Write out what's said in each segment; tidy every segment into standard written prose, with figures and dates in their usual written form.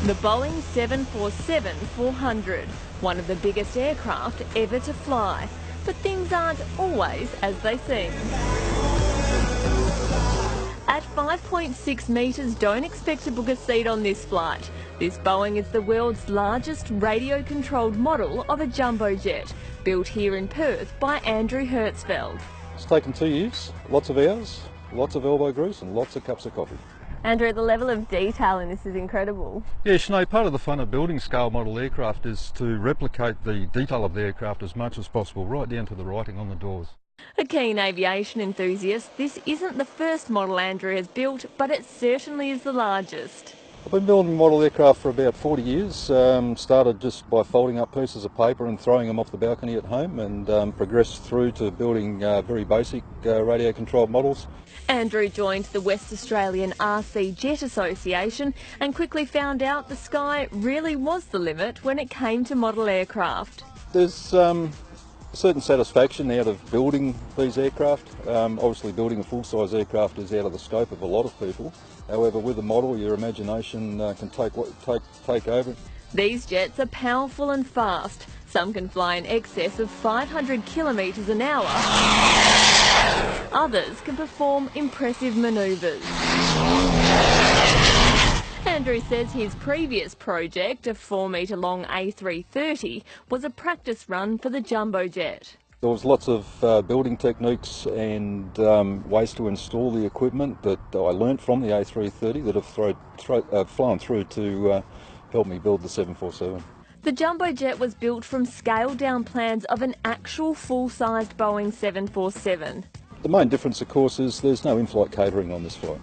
The Boeing 747-400, one of the biggest aircraft ever to fly. But things aren't always as they seem. At 5.6 metres, don't expect to book a seat on this flight. This Boeing is the world's largest radio-controlled model of a jumbo jet, built here in Perth by Andrew Hertzfeld. It's taken 2 years, lots of hours, lots of elbow grease and lots of cups of coffee. Andrew, the level of detail in this is incredible. Yeah, Sinead, part of the fun of building scale model aircraft is to replicate the detail of the aircraft as much as possible, right down to the writing on the doors. A keen aviation enthusiast, this isn't the first model Andrew has built, but it certainly is the largest. I've been building model aircraft for about 40 years. Started just by folding up pieces of paper and throwing them off the balcony at home, and progressed through to building very basic radio controlled models. Andrew joined the West Australian RC Jet Association and quickly found out the sky really was the limit when it came to model aircraft. There's certain satisfaction out of building these aircraft. Obviously building a full-size aircraft is out of the scope of a lot of people. However, with a model, your imagination can take over. These jets are powerful and fast. Some can fly in excess of 500 kilometres an hour. Others can perform impressive manoeuvres. Andrew says his previous project, a 4-metre-long A330, was a practice run for the jumbo jet. There was lots of building techniques and ways to install the equipment that I learnt from the A330 that have flown through to help me build the 747. The jumbo jet was built from scaled-down plans of an actual full-sized Boeing 747. The main difference, of course, is there's no in-flight catering on this flight.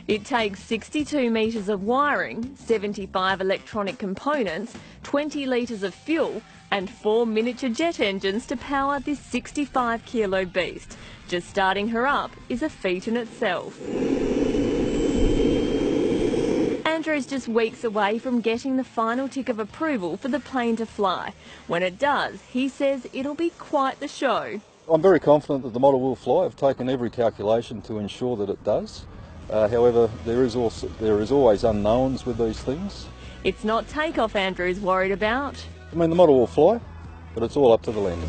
It takes 62 metres of wiring, 75 electronic components, 20 litres of fuel and 4 miniature jet engines to power this 65-kilo beast. Just starting her up is a feat in itself. Andrew's just weeks away from getting the final tick of approval for the plane to fly. When it does, he says it'll be quite the show. I'm very confident that the model will fly. I've taken every calculation to ensure that it does. However, there is always unknowns with these things. It's not takeoff Andrew's worried about. I mean, the model will fly, but it's all up to the landing.